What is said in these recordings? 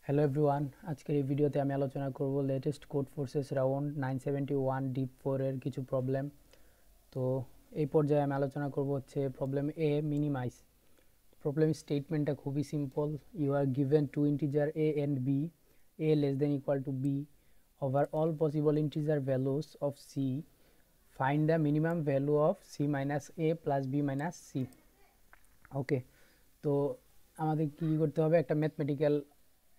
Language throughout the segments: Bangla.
হ্যালো এভরিওয়ান, আজকের এই ভিডিওতে আমি আলোচনা করব latest code forces round 971 deep 4 এর কিছু প্রবলেম। তো এই পর্যায়ে আমি আলোচনা করব হচ্ছে প্রবলেম এ মিনিমাইজ। প্রবলেম স্টেটমেন্টটা খুবই simple. You are given two integer A and B, A less than equal to B over all possible integer values of C, find the minimum value of C minus A plus B minus C. Okay, তো আমাদের কি করতে হবে, একটা ম্যাথমেটিক্যাল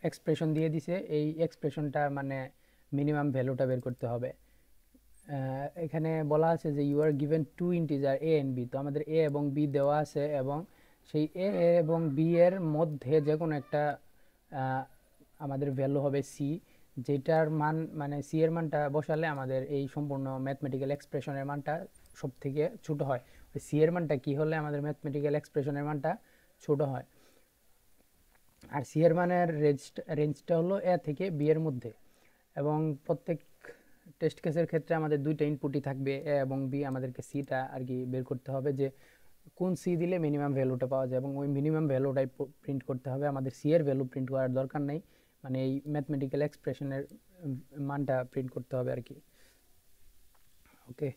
এক্সপ্রেশন দিয়ে দিছে, এই এক্সপ্রেশনটা মানে মিনিমাম ভ্যালুটা বের করতে হবে। এখানে বলা আছে যে you are given two integer A and B, তো আমাদের এ এবং বি দেওয়া আছে এবং সেই এ এবং বি এর মধ্যে যে কোনো একটা আমাদের ভ্যালু হবে সি, যেটার মান মানে সি এর মানটা বসালে আমাদের এই সম্পূর্ণ ম্যাথমেটিক্যাল এক্সপ্রেশনের মানটা সব থেকে ছোট হয়। ওই সি এর মানটা কি হলে আমাদের ম্যাথমেটিক্যাল এক্সপ্রেশনের মানটা ছোট হয়। আর সি এর মানের রেঞ্জটা হলো এ থেকে বি এর মধ্যে, এবং প্রত্যেক টেস্ট কেসের ক্ষেত্রে আমাদের দুইটা ইনপুটই থাকবে, এ এবং বি। আমাদেরকে সিটা আর কি বের করতে হবে যে কোন সি দিলে মিনিমাম ভ্যালুটা পাওয়া যায়, এবং ওই মিনিমাম ভ্যালুটাই প্রিন্ট করতে হবে। আমাদের সি এর ভ্যালু প্রিন্ট করার দরকার নেই, মানে এই ম্যাথমেটিক্যাল এক্সপ্রেশনের মানটা প্রিন্ট করতে হবে আর কি। ওকে,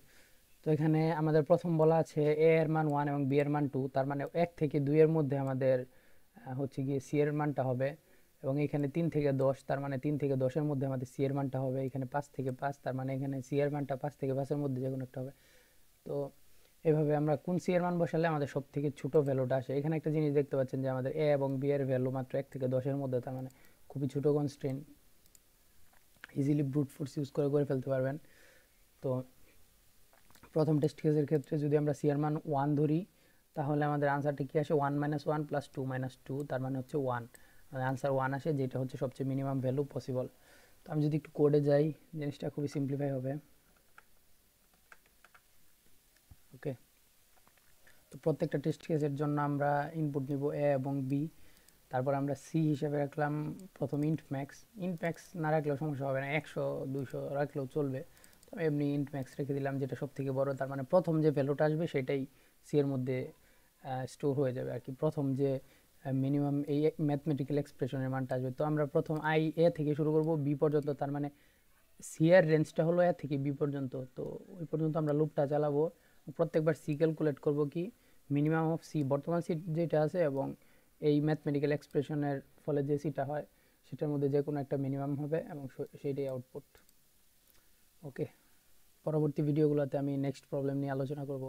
তো এখানে আমাদের প্রথম বলা আছে এ এর মান 1 এবং বি এর মান 2, তার মানে 1 থেকে 2 এর মধ্যে আমাদের হচ্ছে গিয়ে সি এর মানটা হবে। এবং এখানে 3 থেকে 10, তার মানে 3 থেকে 10 এর মধ্যে আমাদের সি এর মানটা হবে। এখানে 5 থেকে 5, তার মানে এখানে সি এর মানটা 5 থেকে 5 এর মধ্যে যে কোনো একটা হবে। তো এভাবে আমরা কোন সি এর মান বসালে আমাদের সব থেকে ছোট ভ্যালুটা আসে। এখানে একটা জিনিস দেখতে পাচ্ছেন যে আমাদের এ এবং বি এর ভ্যালু মাত্র 1 থেকে 10 এর মধ্যে, তার মানে খুবই ছোট constraint, easily brute force use করে ফেলতে পারবেন। তো প্রথম টেস্ট কেসের ক্ষেত্রে যদি আমরা সি এর মান 1 ধরি, তাহলে আমাদের আনসারটা কি আসে, 1 - 1 + 2 - 2, তার মানে হচ্ছে 1। আনসার 1 আসে, যেটা হচ্ছে সবচেয়ে মিনিমাম ভ্যালু পসিবল। তো আমি যদি একটু কোডে যাই, জিনিসটা খুবই সিম্পলিফাই হবে। ওকে, তো প্রত্যেকটা টেস্ট কেসের জন্য আমরা ইনপুট নিব এ এবং বি, তারপর আমরা সি হিসেবে রাখলাম প্রথম ইন্ট ম্যাক্স। ইন্ট ম্যাক্স না রাখলেও সমস্যা হবে না, 100 200 রাখলেও চলবে। তো এমনি ইন্ট ম্যাক্স রেখে দিলাম, যেটা সব থেকে বড়, তার মানে প্রথম যে ভ্যালুটা আসবে সেটাই সি এর মধ্যে স্টোর হয়ে যাবে আর কি। প্রথম যে মিনিমাম এই ম্যাথমেটিক্যাল এক্সপ্রেশনের মানটা আসবে, তো আমরা প্রথম আই এ থেকে শুরু করব বি পর্যন্ত, তার মানে সি এর রেঞ্জটা হলো এ থেকে বি পর্যন্ত। তো ওই পর্যন্ত আমরা লুপটা চালাবো, প্রত্যেকবার সি ক্যালকুলেট করব কি মিনিমাম অফ সি, বর্তমান সি যেটা আছে এবং এই ম্যাথমেটিক্যাল এক্সপ্রেশনের ফলে যে সিটা হয় সেটার মধ্যে যে কোনো একটা মিনিমাম হবে, এবং সেইটাই আউটপুট। ওকে, পরবর্তী ভিডিওগুলোতে আমি নেক্সট প্রবলেম নিয়ে আলোচনা করব।